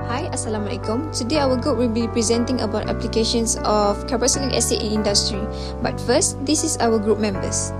Hi, Assalamualaikum. Today our group will be presenting about applications of carboxylic acid in industry. But first, this is our group members.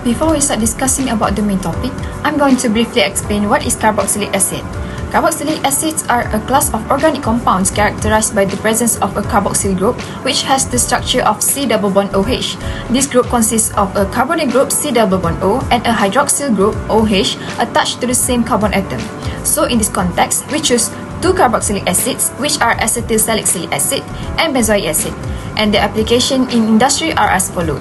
Before we start discussing about the main topic, I'm going to briefly explain what is carboxylic acid. Carboxylic acids are a class of organic compounds characterized by the presence of a carboxyl group which has the structure of C double bond OH. This group consists of a carbonyl group C double bond O and a hydroxyl group OH attached to the same carbon atom. So in this context, we choose two carboxylic acids which are acetyl salicylic acid and benzoic acid, and the application in industry are as follows.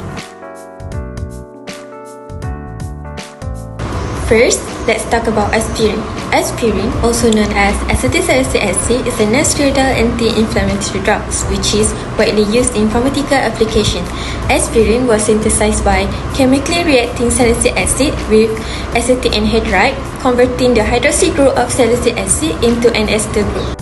First, let's talk about aspirin. Aspirin, also known as acetylsalicylic acid, is a non-steroidal anti-inflammatory drug, which is widely used in pharmaceutical application. Aspirin was synthesized by chemically reacting salicylic acid with acetic anhydride, converting the hydroxy group of salicylic acid into an acetyl group.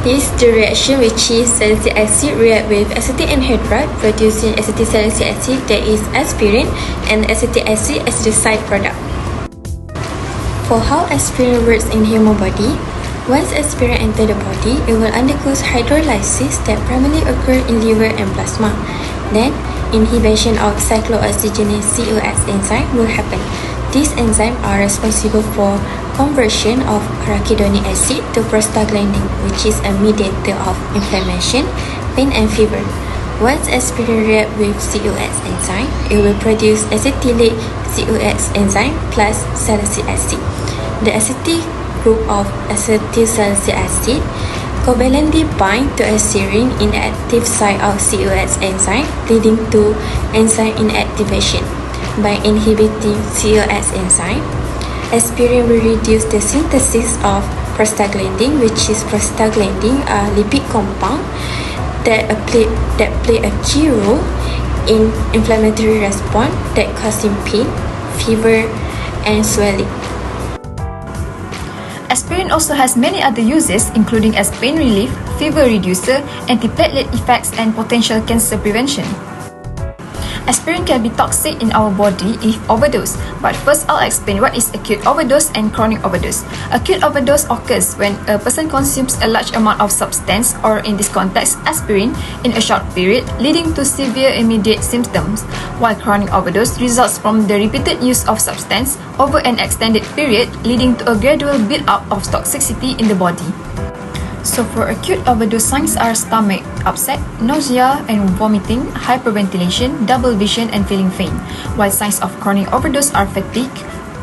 This is the reaction which is salicylic acid react with acetic anhydride, producing acetylsalicylic acid, that is aspirin, and acetic acid as the side product. For how aspirin works in human body, once aspirin enter the body, it will undergo hydrolysis that primarily occur in liver and plasma. Then, inhibition of cyclooxygenase COX enzyme will happen. These enzymes are responsible for conversion of arachidonic acid to prostaglandin, which is a mediator of inflammation, pain and fever. Once aspirin reacts with COX enzyme, it will produce acetylic COX enzyme plus salicylic acid. The acetic group of acetylsalicylic acid covalently bind to aspirin in the active site of COX enzyme, leading to enzyme inactivation. By inhibiting COX enzyme, aspirin will reduce the synthesis of prostaglandin, which is prostaglandin, a lipid compound that play a key role in inflammatory response that causing pain, fever, and swelling. Aspirin also has many other uses, including as pain relief, fever reducer, antiplatelet effects, and potential cancer prevention. Aspirin can be toxic in our body if overdosed, but first I'll explain what is acute overdose and chronic overdose. Acute overdose occurs when a person consumes a large amount of substance, or in this context, aspirin, in a short period, leading to severe immediate symptoms, while chronic overdose results from the repeated use of substance over an extended period, leading to a gradual build-up of toxicity in the body. So for acute overdose, signs are stomach upset, nausea and vomiting, hyperventilation, double vision and feeling faint, while signs of chronic overdose are fatigue,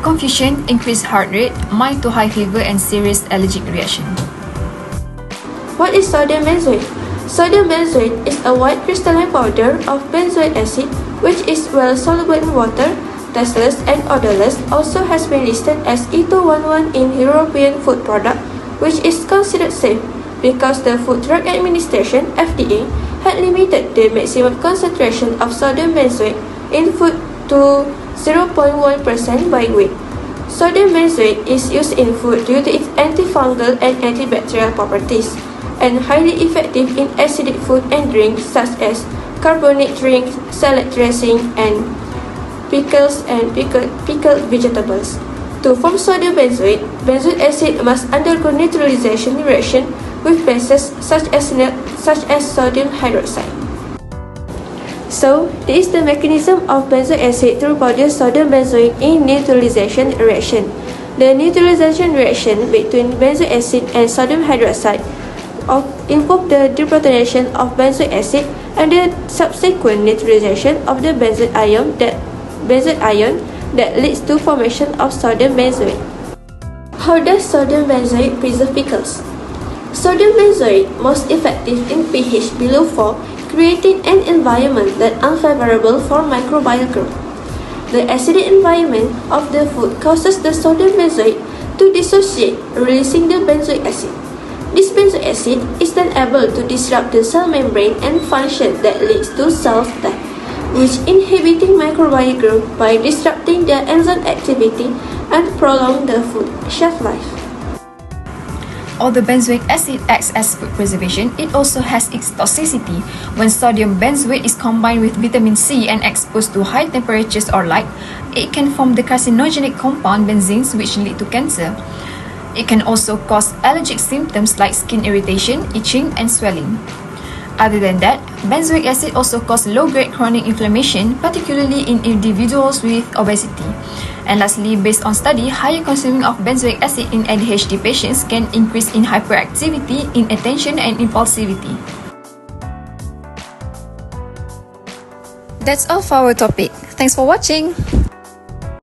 confusion, increased heart rate, mild to high fever and serious allergic reaction. What is sodium benzoate? Sodium benzoate is a white crystalline powder of benzoic acid which is well soluble in water, tasteless and odorless. Also has been listed as E211 in European food product, which is considered safe because the Food Drug Administration (FDA) had limited the maximum concentration of sodium benzoate in food to 0.1% by weight. Sodium benzoate is used in food due to its antifungal and antibacterial properties, and highly effective in acidic food and drinks such as carbonate drinks, salad dressing, and pickles and pickled vegetables. To form sodium benzoate, benzoic acid must undergo neutralization reaction with bases such as sodium hydroxide. So, this is the mechanism of benzoic acid to produce sodium benzoate in neutralization reaction. The neutralization reaction between benzoic acid and sodium hydroxide involve the deprotonation of benzoic acid and the subsequent neutralization of the benzoate ion that leads to formation of sodium benzoate. How does sodium benzoate preserve pickles? Sodium benzoate most effective in pH below 4, creating an environment that unfavorable for microbial growth. The acidic environment of the food causes the sodium benzoate to dissociate, releasing the benzoic acid. This benzoic acid is then able to disrupt the cell membrane and function that leads to cell death, which inhibiting microbial growth by disrupting their enzyme activity and prolong the food shelf life. Although benzoic acid acts as food preservation, it also has its toxicity. When sodium benzoate is combined with vitamin C and exposed to high temperatures or light, it can form the carcinogenic compound benzenes, which lead to cancer. It can also cause allergic symptoms like skin irritation, itching, and swelling. Other than that, benzoic acid also causes low-grade chronic inflammation, particularly in individuals with obesity. And lastly, based on study, higher consuming of benzoic acid in ADHD patients can increase in hyperactivity, inattention, and impulsivity. That's all for our topic. Thanks for watching.